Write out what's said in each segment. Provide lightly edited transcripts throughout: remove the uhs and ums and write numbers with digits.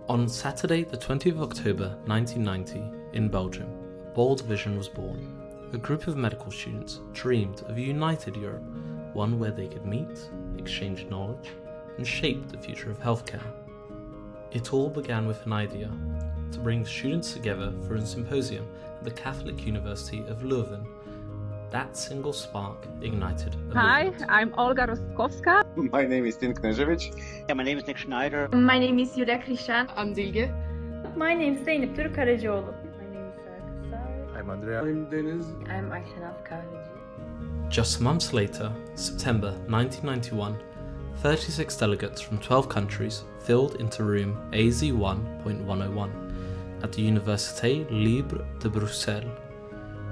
On Saturday, the 20th of October 1990, in Belgium, a bold vision was born. A group of medical students dreamed of a united Europe, one where they could meet, exchange knowledge, and shape the future of healthcare. It all began with an idea to bring students together for a symposium at the Catholic University of Leuven. That single spark ignited a Hi, movement. I'm Olga Rostkowska. My name is Tim Knežević. Yeah, my name is Nick Schneider. My name is Yulia Krishan. I'm Dilge. My name is Zeynep Türk Karacaoğlu. My name is Sarah. I'm Andrea. I'm Deniz. I'm Ayşenaz Kahveci. Just months later, September 1991, 36 delegates from 12 countries filled into room AZ1.101 at the Université Libre de Bruxelles.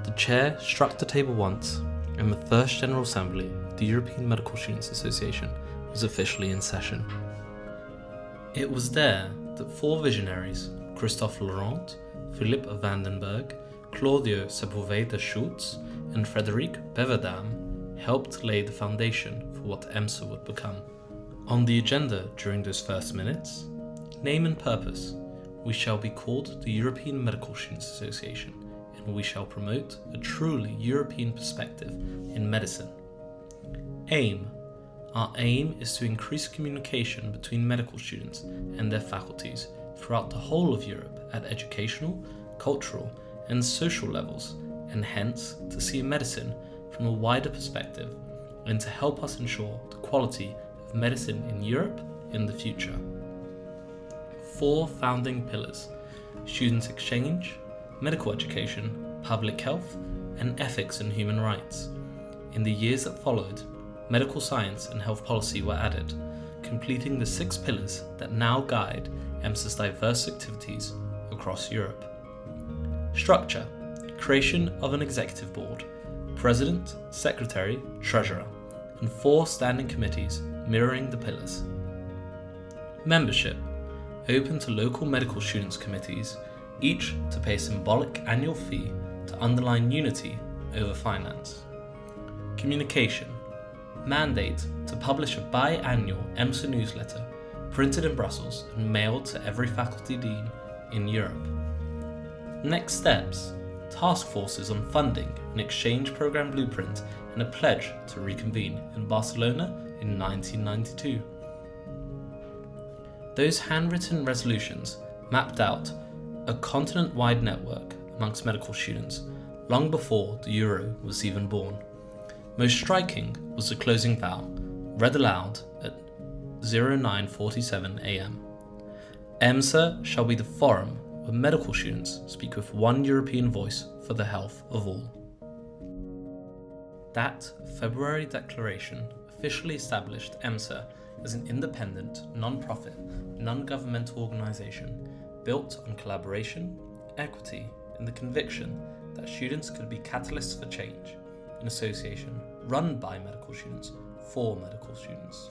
The chair struck the table once, and the first General Assembly of the European Medical Students Association was officially in session. It was there that four visionaries, Christophe Laurent, Philippe Vandenberg, Claudio Sepulveda Schultz, and Frédéric Beverdam, helped lay the foundation for what EMSA would become. On the agenda during those first minutes, name and purpose, we shall be called the European Medical Students Association, and we shall promote a truly European perspective in medicine. Aim. Our aim is to increase communication between medical students and their faculties throughout the whole of Europe at educational, cultural, and social levels, and hence to see medicine from a wider perspective and to help us ensure the quality of medicine in Europe in the future. Four founding pillars: student exchange, medical education, public health, and ethics and human rights. In the years that followed, medical science and health policy were added, completing the 6 pillars that now guide EMSA's diverse activities across Europe. Structure: creation of an executive board, president, secretary, treasurer, and 4 standing committees mirroring the pillars. Membership: open to local medical students committees, each to pay a symbolic annual fee to underline unity over finance. Communication: mandate to publish a bi-annual EMSA newsletter printed in Brussels and mailed to every faculty dean in Europe. Next steps: task forces on funding an exchange program blueprint and a pledge to reconvene in Barcelona in 1992. Those handwritten resolutions mapped out a continent-wide network amongst medical students long before the euro was even born. Most striking was the closing vow, read aloud at 09:47 am. EMSA shall be the forum where medical students speak with one European voice for the health of all. That February declaration officially established EMSA as an independent, non-profit, non-governmental organisation built on collaboration, equity, and the conviction that students could be catalysts for change, an association run by medical students for medical students.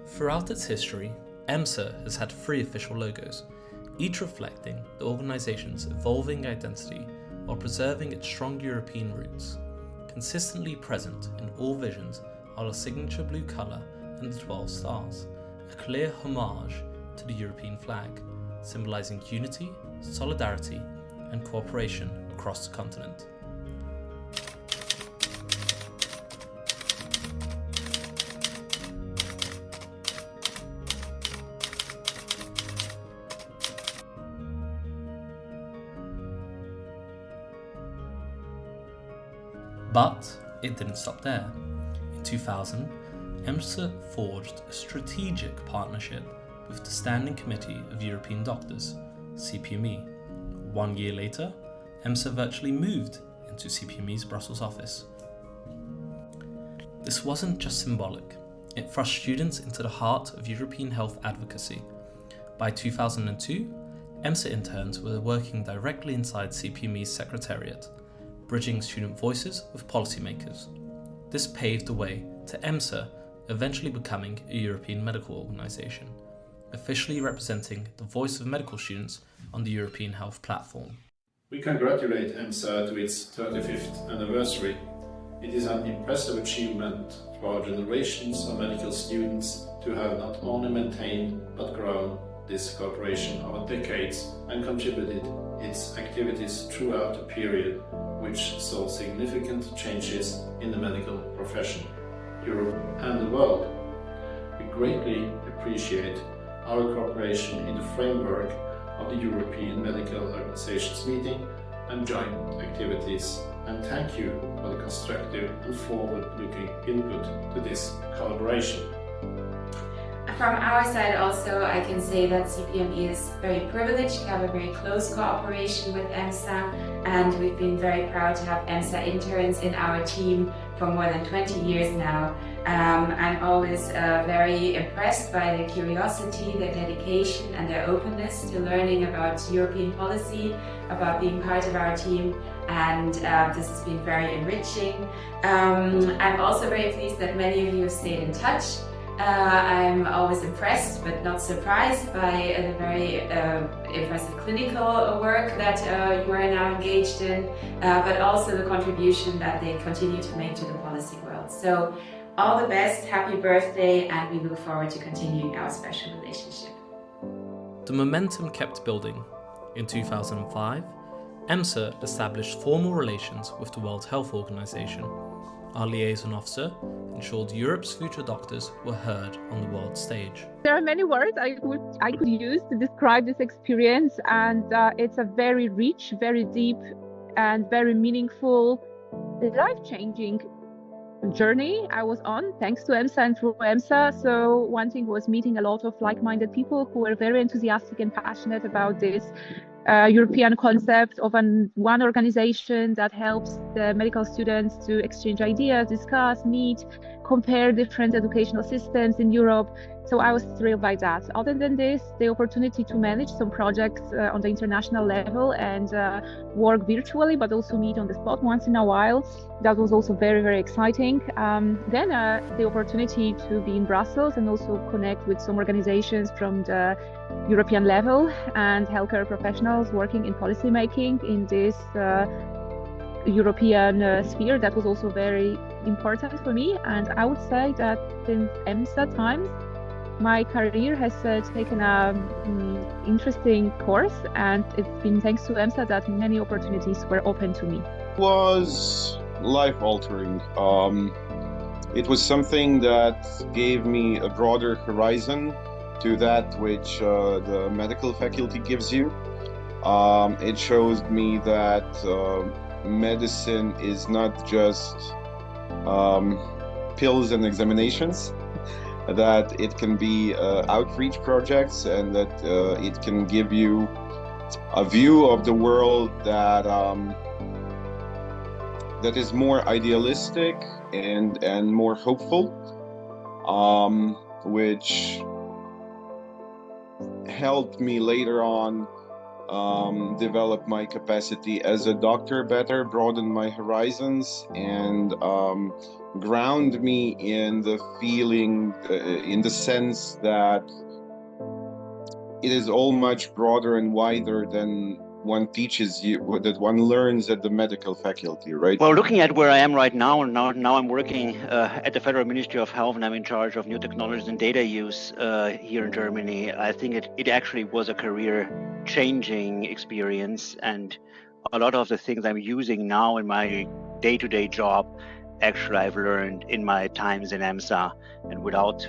Throughout its history, EMSA has had 3 official logos, each reflecting the organisation's evolving identity while preserving its strong European roots. Consistently present in all visions are the signature blue colour and the 12 stars, a clear homage to the European flag, symbolising unity, solidarity, and cooperation across the continent. But it didn't stop there. In 2000, EMSA forged a strategic partnership with the Standing Committee of European Doctors, CPME. 1 year later, EMSA virtually moved into CPME's Brussels office. This wasn't just symbolic, it thrust students into the heart of European health advocacy. By 2002, EMSA interns were working directly inside CPME's secretariat, bridging student voices with policymakers. This paved the way to EMSA eventually becoming a European medical organisation, officially representing the voice of medical students on the European Health Platform. We congratulate EMSA to its 35th anniversary. It is an impressive achievement for our generations of medical students to have not only maintained but grown this cooperation over decades and contributed its activities throughout a period which saw significant changes in the medical profession, Europe and the world. We greatly appreciate our cooperation in the framework of the European Medical Organizations meeting and joint activities, and thank you for the constructive and forward-looking input to this collaboration. From our side also, I can say that CPME is very privileged to have a very close cooperation with EMSA, and we've been very proud to have EMSA interns in our team for more than 20 years now. I'm always very impressed by their curiosity, their dedication and their openness to learning about European policy, about being part of our team, and this has been very enriching. I'm also very pleased that many of you have stayed in touch. I'm always impressed but not surprised by the very impressive clinical work that you are now engaged in, but also the contribution that they continue to make to the policy world. So all the best, happy birthday, and we look forward to continuing our special relationship. The momentum kept building. In 2005, EMSA established formal relations with the World Health Organization. Our liaison officer ensured Europe's future doctors were heard on the world stage. There are many words I could use to describe this experience, and it's a very rich, very deep, and very meaningful, life-changing journey I was on, thanks to EMSA and through EMSA. So one thing was meeting a lot of like-minded people who were very enthusiastic and passionate about this European concept of one organization that helps the medical students to exchange ideas, discuss, meet, compare different educational systems in Europe. So I was thrilled by that. Other than this, the opportunity to manage some projects on the international level and work virtually, but also meet on the spot once in a while, that was also very, very exciting. Then the opportunity to be in Brussels and also connect with some organizations from the European level and healthcare professionals working in policymaking in this European sphere, that was also very important for me. And I would say that since EMSA times, my career has taken an interesting course, and it's been thanks to EMSA that many opportunities were open to me. It was life-altering. It was something that gave me a broader horizon to that which the medical faculty gives you. It shows me that medicine is not just pills and examinations, that it can be outreach projects, and that it can give you a view of the world that that is more idealistic and more hopeful, which helped me later on develop my capacity as a doctor better, broaden my horizons, and ground me in the feeling, in the sense that it is all much broader and wider than one teaches you, that one learns at the medical faculty, right? Well, looking at where I am right now I'm working at the Federal Ministry of Health, and I'm in charge of new technologies and data use here in Germany. I think it actually was a career-changing experience, and a lot of the things I'm using now in my day-to-day job, actually I've learned in my times in EMSA, and without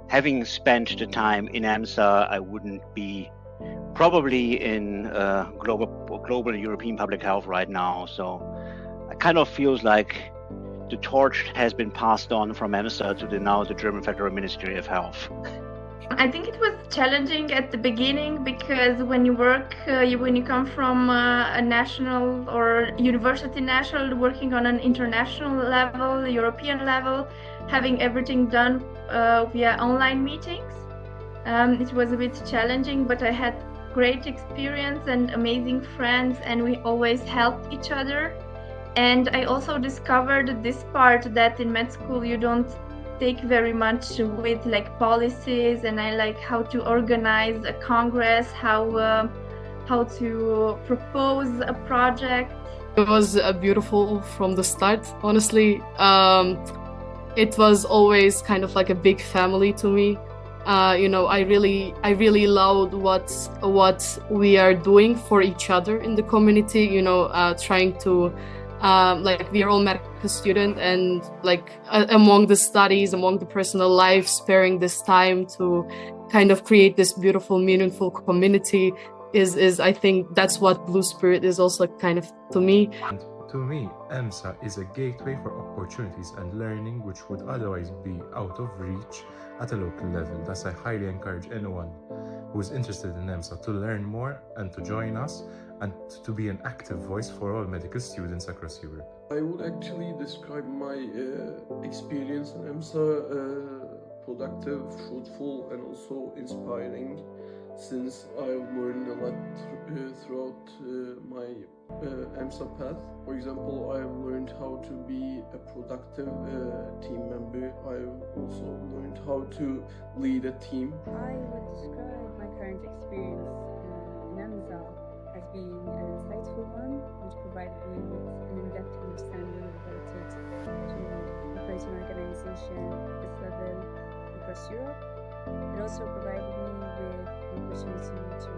having spent the time in EMSA, I wouldn't be probably in global European public health right now. So it kind of feels like the torch has been passed on from EMSA to the German Federal Ministry of Health. I think it was challenging at the beginning, because when you work, when you come from a national or university national, working on an international level, European level, having everything done via online meetings, it was a bit challenging, but I had great experience and amazing friends, and we always helped each other. And I also discovered this part that in med school you don't take very much with like policies, and I like how to organize a congress, how to propose a project. It was beautiful from the start, honestly. It was always kind of like a big family to me. I really loved what we are doing for each other in the community. Trying to we are all medical student, and among the studies, among the personal life, sparing this time to kind of create this beautiful, meaningful community is I think that's what Blue Spirit is also kind of to me. And to me, EMSA is a gateway for opportunities and learning which would otherwise be out of reach at a local level. Thus, I highly encourage anyone who is interested in EMSA to learn more and to join us and to be an active voice for all medical students across Europe. I would actually describe my experience in EMSA productive, fruitful, and also inspiring, since I've learned a lot throughout my EMSA path. For example, I've learned how to be a productive team member. I've also learned how to lead a team. I would describe my current experience in EMSA as being an insightful one, which provided me with an in-depth understanding related to operating organization at this level across Europe. It also provided me with an opportunity to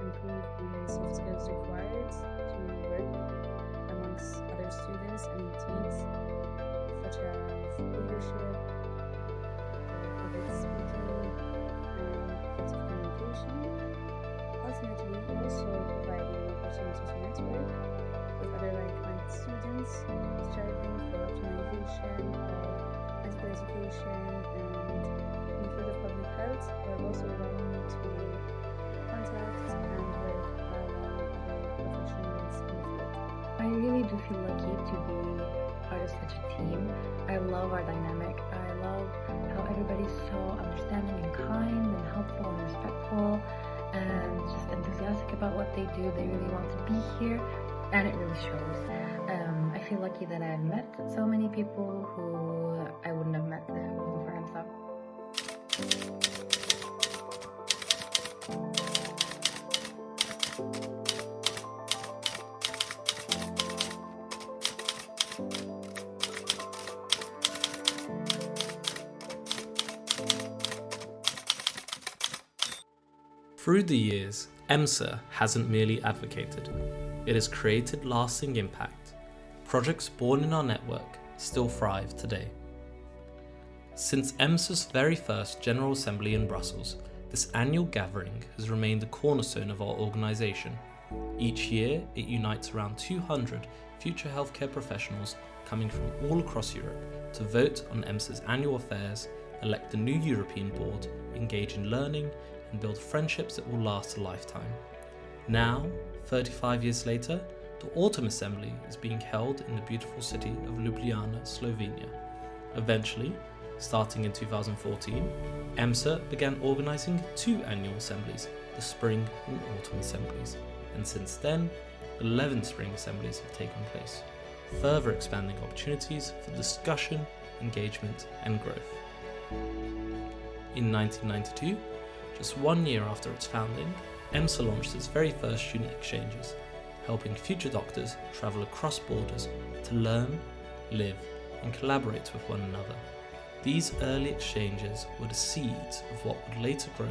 improve the soft skills required to work amongst other students and teams, such as leadership, public speaking, and effective communication. Ultimately, it also provided an opportunity to network with other like-minded students striving for optimization of medical education and in the field of public health, but also allowed me to contact and work along other professionals in the field. I really do feel lucky to be part of such a team. I love our dynamic. I love how everybody's so understanding and kind and helpful and respectful and just enthusiastic about what they do. They really want to be here, and it really shows. I feel lucky that I've met so many people who I wouldn't have met if it wasn't for EMSA. Through the years, EMSA hasn't merely advocated, it has created lasting impact. Projects born in our network still thrive today. Since EMSA's very first General Assembly in Brussels, this annual gathering has remained the cornerstone of our organisation. Each year, it unites around 200 future healthcare professionals coming from all across Europe to vote on EMSA's annual affairs, elect the new European board, engage in learning, and build friendships that will last a lifetime. Now, 35 years later, the Autumn Assembly is being held in the beautiful city of Ljubljana, Slovenia. Eventually, starting in 2014, EMSA began organising 2 annual assemblies, the Spring and Autumn Assemblies, and since then, 11 Spring Assemblies have taken place, further expanding opportunities for discussion, engagement and growth. In 1992, just 1 year after its founding, EMSA launched its very first student exchanges, helping future doctors travel across borders to learn, live, and collaborate with one another. These early exchanges were the seeds of what would later grow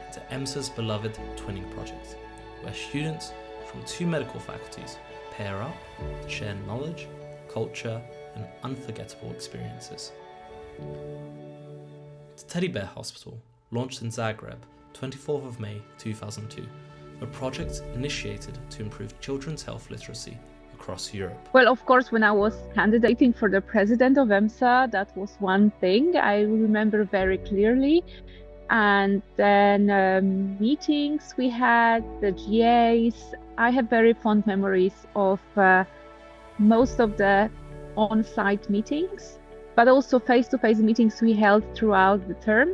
into EMSA's beloved Twinning Project, where students from 2 medical faculties pair up to share knowledge, culture, and unforgettable experiences. The Teddy Bear Hospital launched in Zagreb 24th of May 2002, a project initiated to improve children's health literacy across Europe. Well, of course, when I was candidating for the president of EMSA, that was one thing I remember very clearly. And then meetings we had, the GAs. I have very fond memories of most of the on-site meetings, but also face-to-face meetings we held throughout the term.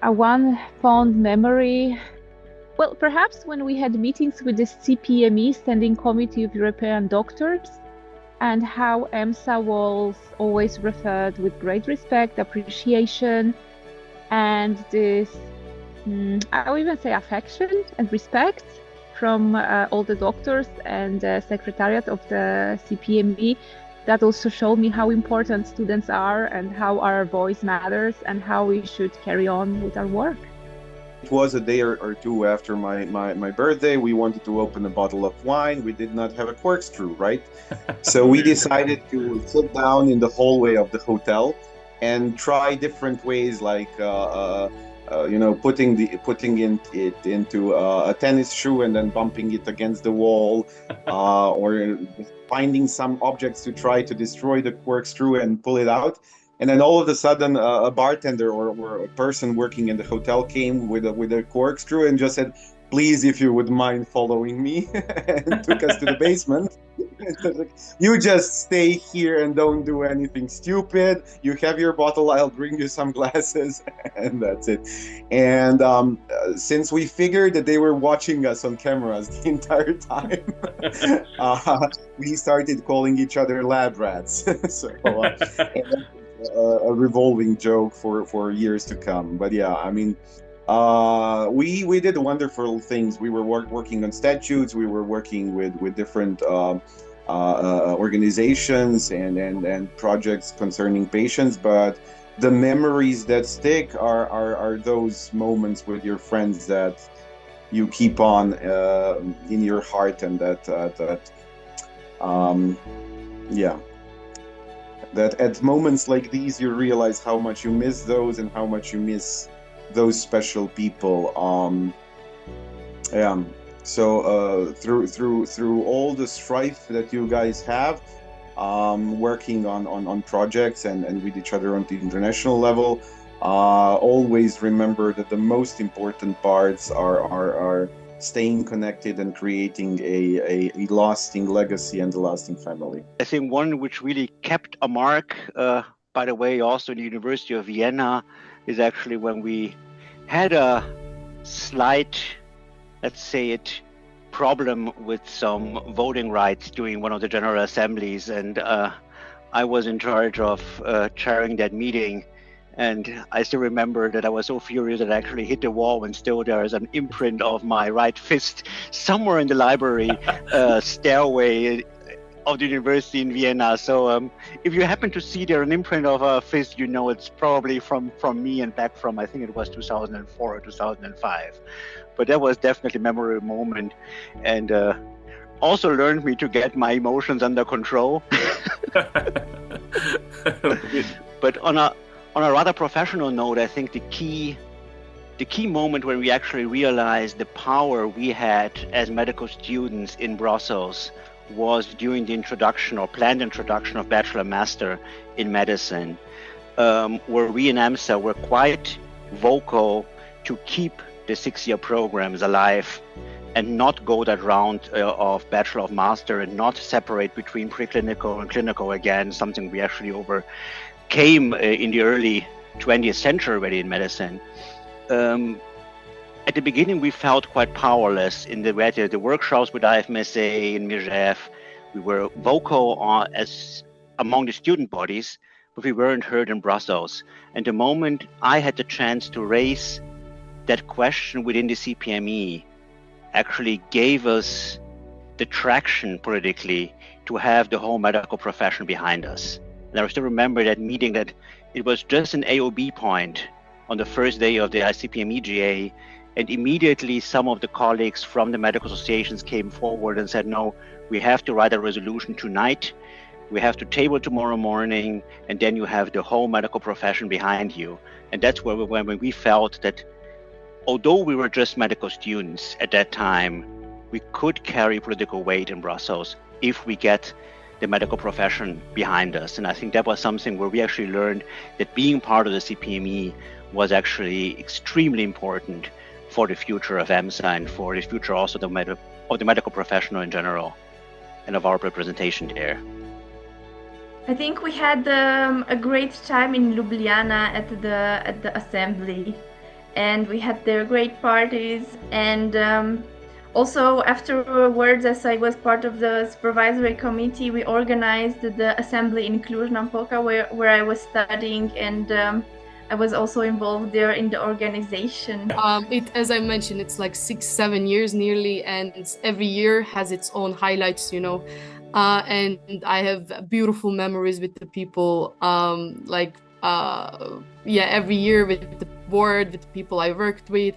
One fond memory, well, perhaps when we had meetings with the CPME, Standing Committee of European Doctors, and how EMSA was always referred with great respect, appreciation, and this, I would even say affection and respect from all the doctors and the secretariat of the CPME. that also showed me how important students are and how our voice matters and how we should carry on with our work. It was a day or two after my birthday. We wanted to open a bottle of wine. We did not have a corkscrew, right? So we decided to sit down in the hallway of the hotel and try different ways, like putting it into a tennis shoe and then bumping it against the wall, or finding some objects to try to destroy the corkscrew and pull it out. And then all of a sudden, a bartender or a person working in the hotel came with a corkscrew and just said, "Please, if you would mind following me," and took us to the basement. You just stay here and don't do anything stupid. You have your bottle, I'll bring you some glasses, and that's it. And since we figured that they were watching us on cameras the entire time, we started calling each other lab rats. A revolving joke for years to come. But yeah, I mean, we did wonderful things. We were working on statutes. We were working with different organizations and projects concerning patients. But the memories that stick are those moments with your friends that you keep on in your heart, and that at moments like these you realize how much you miss those and how much you miss those special people. So through all the strife that you guys have, working on projects and with each other on the international level, always remember that the most important parts are staying connected and creating a lasting legacy and a lasting family. I think one which really kept a mark, by the way, also in the University of Vienna, is actually when we had a slight, let's say it, problem with some voting rights during one of the General Assemblies, and I was in charge of chairing that meeting. And I still remember that I was so furious that I actually hit the wall, and still there is an imprint of my right fist somewhere in the library stairway of the university in Vienna. So if you happen to see there an imprint of a fist, you know it's probably from me and back from, I think it was 2004 or 2005. But that was definitely a memorable moment, and also learned me to get my emotions under control. But on a rather professional note, I think the key moment when we actually realized the power we had as medical students in Brussels was during the introduction or planned introduction of Bachelor Master in Medicine, where we in EMSA were quite vocal to keep the 6-year programs alive and not go that round of Bachelor of Master and not separate between preclinical and clinical again, something we actually overcame in the early 20th century already in medicine. At the beginning, we felt quite powerless in the workshops with IFMSA and MIRGEF. We were vocal as among the student bodies, but we weren't heard in Brussels. And the moment I had the chance to raise that question within the CPME, actually gave us the traction politically to have the whole medical profession behind us. And I still remember that meeting, that it was just an AOB point on the first day of the ICPMEGA, and immediately some of the colleagues from the medical associations came forward and said, no, we have to write a resolution tonight, we have to table tomorrow morning, and then you have the whole medical profession behind you. And that's when we felt that although we were just medical students at that time, we could carry political weight in Brussels if we get the medical profession behind us. And I think that was something where we actually learned that being part of the CPME was actually extremely important for the future of EMSA and for the future also of the medical professional in general and of our representation there. I think we had a great time in Ljubljana at the assembly, and we had there great parties, and also afterwards, as I was part of the supervisory committee, we organized the assembly in Cluj-Napoca where I was studying, and I was also involved there in the organization. As I mentioned, it's like 6-7 years nearly, and every year has its own highlights, you know. and I have beautiful memories with the people. Yeah, every year with the board, with the people I worked with.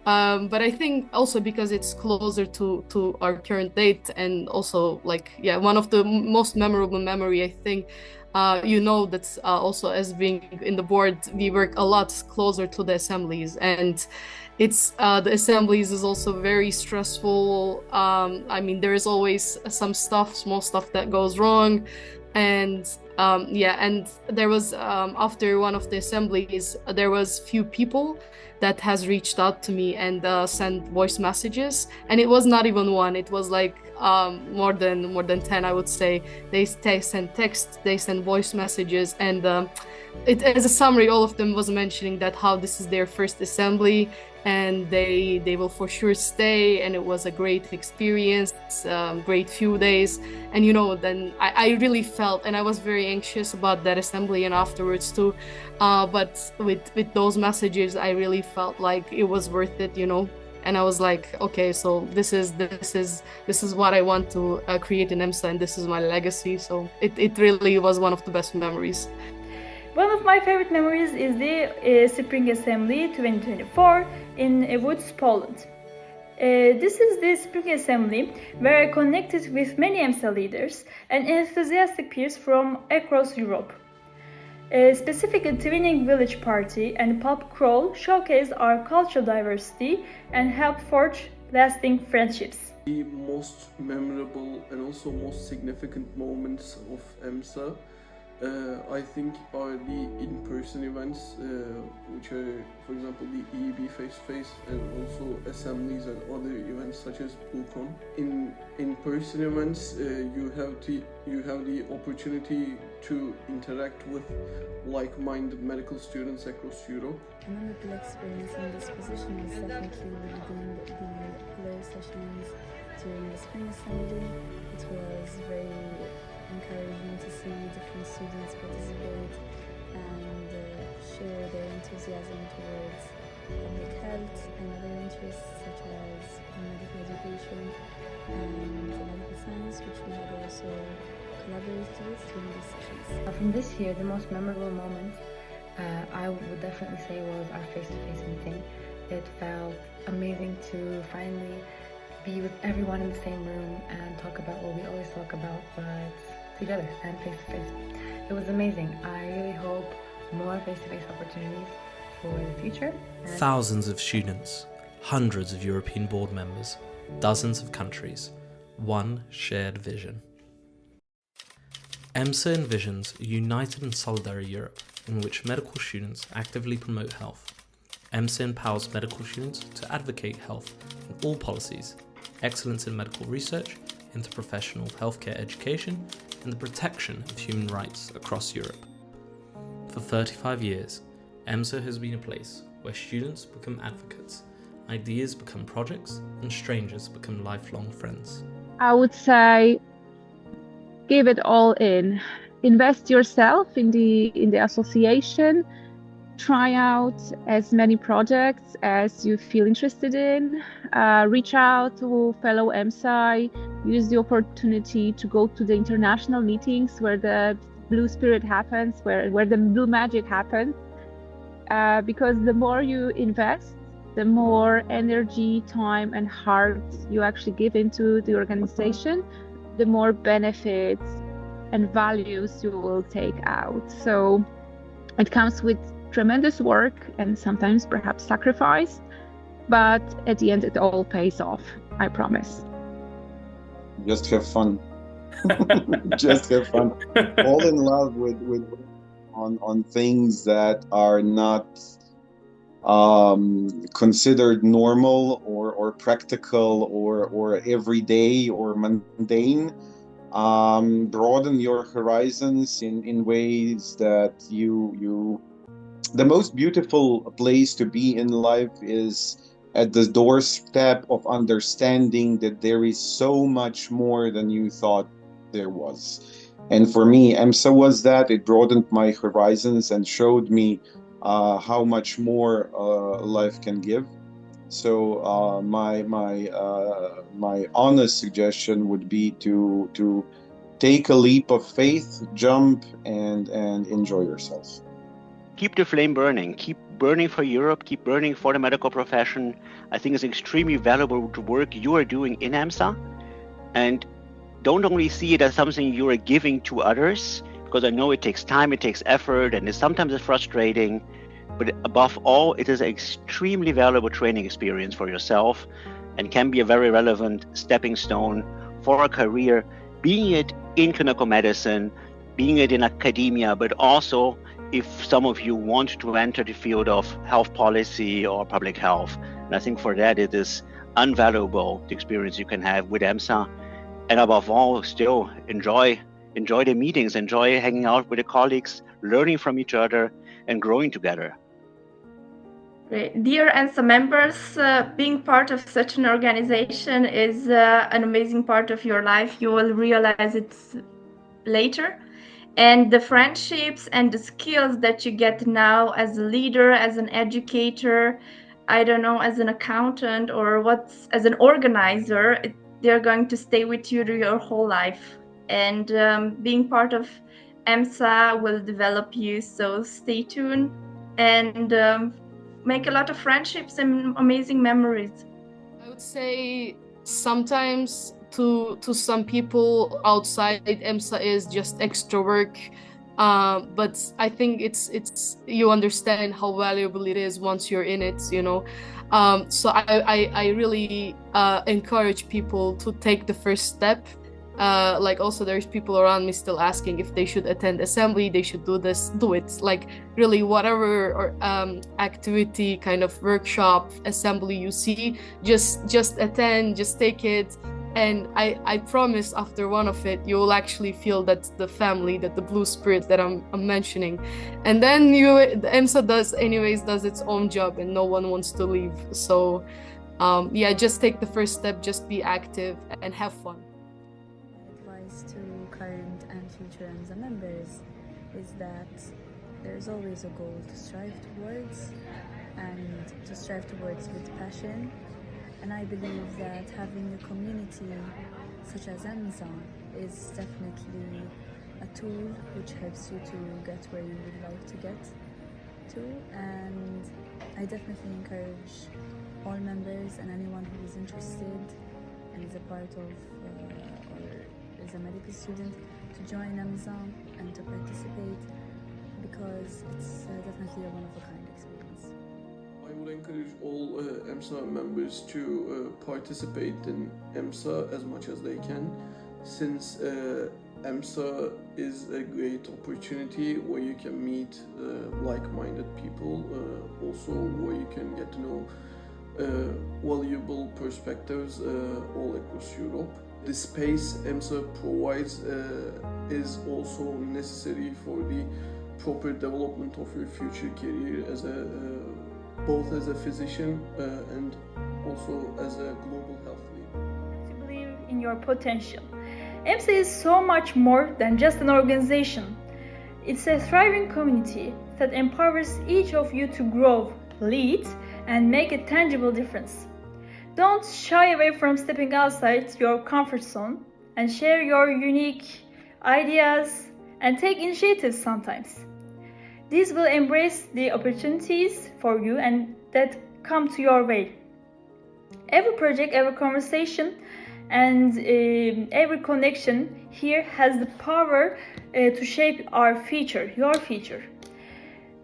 But I think also because it's closer to our current date, and also like, yeah, one of the most memorable memory, I think, that's also as being in the board, we work a lot closer to the assemblies, and it's the assemblies is also very stressful. I mean, there is always some stuff, small stuff that goes wrong, and yeah, and there was after one of the assemblies, there was few people that has reached out to me and sent voice messages, and it was not even one, it was like more than 10, I would say. They send text, they send voice messages, and it, as a summary, all of them was mentioning that how this is their first assembly, and they will for sure stay, and it was a great experience, great few days. And then I really felt, and I was very anxious about that assembly and afterwards too, but with those messages, I really felt like it was worth it, and I was like, okay, so this is what I want to create in EMSA, and this is my legacy. So it really was one of the best memories. One of my favorite memories is the Spring Assembly 2024 in Łódź, Poland. This is the Spring Assembly where I connected with many EMSA leaders and enthusiastic peers from across Europe. Specifically, Twinning Village Party and Pub Crawl showcase our cultural diversity and help forge lasting friendships. The most memorable and also most significant moments of EMSA, I think, are the in-person events, which are, for example, the EEB face-to-face, and also assemblies and other events such as BlueCon. In in-person events, you have the opportunity to interact with like-minded medical students across Europe. A memorable experience in this position was definitely leading the pillar sessions during the Spring Assembly. It was very encouraging to see different students participate and share their enthusiasm towards public health and other interests such as medical education and medical science, which we had also collaborated with during these sessions. From this year, the most memorable moment I would definitely say was our face-to-face meeting. It felt amazing to finally be with everyone in the same room and talk about what we always talk about, but together and face-to-face. It was amazing. I really hope more face-to-face opportunities for the future. Thousands of students, hundreds of European board members, dozens of countries, one shared vision. EMSA envisions a united and solidary Europe in which medical students actively promote health. EMSA empowers medical students to advocate health in all policies, excellence in medical research, interprofessional healthcare education, and the protection of human rights across Europe. For 35 years, EMSA has been a place where students become advocates, ideas become projects, and strangers become lifelong friends. I would say give it all in. Invest yourself in the association. Try out as many projects as you feel interested in. Reach out to fellow EMSA. Use the opportunity to go to the international meetings where the blue spirit happens, where the blue magic happens. Because the more you invest, the more energy, time, and heart you actually give into the organization, the more benefits and values you will take out. So it comes with tremendous work and sometimes perhaps sacrifice, but at the end it all pays off, I promise. Just have fun. Just have fun. Fall in love with on things that are not considered normal or practical or everyday or mundane. Broaden your horizons in ways that you the most beautiful place to be in life is at the doorstep of understanding that there is so much more than you thought there was. And for me, EMSA was that. It broadened my horizons and showed me how much more life can give. So my honest suggestion would be to take a leap of faith, jump, and enjoy yourself. Keep the flame burning. Keep burning for Europe. Keep burning for the medical profession. I think it's extremely valuable work you are doing in EMSA. And don't only see it as something you are giving to others, because I know it takes time, it takes effort, and sometimes it's frustrating. But above all, it is an extremely valuable training experience for yourself and can be a very relevant stepping stone for a career, being it in clinical medicine, being it in academia, but also if some of you want to enter the field of health policy or public health. And I think for that, it is invaluable, the experience you can have with EMSA. And above all, still enjoy the meetings, enjoy hanging out with the colleagues, learning from each other, and growing together. Dear EMSA members, being part of such an organization is an amazing part of your life. You will realize it later. And the friendships and the skills that you get now as a leader, as an educator, I don't know, as an accountant or as an organizer, they're going to stay with you your whole life. And being part of EMSA will develop you, so stay tuned and make a lot of friendships and amazing memories. I would say sometimes to some people outside EMSA is just extra work, but I think it's you understand how valuable it is once you're in it, you know. So I really encourage people to take the first step. Like also there's people around me still asking if they should attend assembly, they should do it. Like really whatever or activity, kind of workshop, assembly you see, just attend, just take it. And I promise after one of it, you'll actually feel that the family, that the blue spirit that I'm mentioning. And then the EMSA does its own job and no one wants to leave. So yeah, just take the first step, just be active and have fun. Advice to current and future EMSA members is that there's always a goal to strive towards, and to strive towards with passion. And I believe that having a community such as EMSA is definitely a tool which helps you to get where you would like to get to. And I definitely encourage all members and anyone who is interested and is a part of or is a medical student to join EMSA and to participate, because it's definitely a one-of-a-kind experience. I would encourage all EMSA members to participate in EMSA as much as they can, since EMSA is a great opportunity where you can meet like-minded people, also where you can get to know valuable perspectives all across Europe. The space EMSA provides is also necessary for the proper development of your future career as both as a physician and also as a global health leader. To believe in your potential. EMSA is so much more than just an organization. It's a thriving community that empowers each of you to grow, lead, and make a tangible difference. Don't shy away from stepping outside your comfort zone and share your unique ideas and take initiatives sometimes. These will embrace the opportunities for you and that come to your way. Every project, every conversation, and every connection here has the power to shape our future, your future,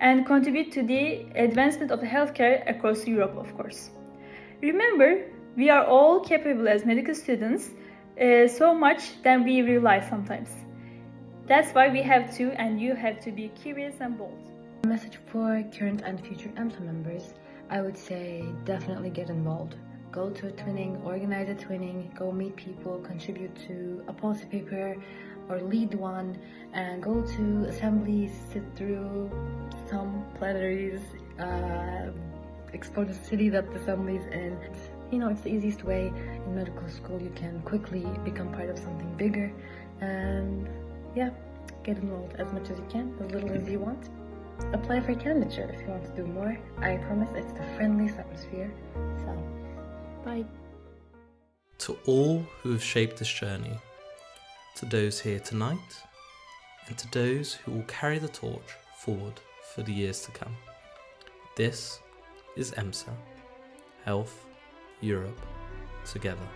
and contribute to the advancement of healthcare across Europe, of course. Remember, we are all capable as medical students, so much than we realize sometimes. That's why we have to, and you have to, be curious and bold. A message for current and future EMSA members, I would say definitely get involved. Go to a twinning, organize a twinning, go meet people, contribute to a policy paper or lead one, and go to assemblies, sit through some plenaries, explore the city that the assembly is in. You know, it's the easiest way. In medical school you can quickly become part of something bigger, and yeah, get involved as much as you can, as little as you want. Apply for candidature if you want to do more. I promise it's the friendliest atmosphere. So, bye. To all who have shaped this journey, to those here tonight, and to those who will carry the torch forward for the years to come. This is EMSA, Health Europe Together.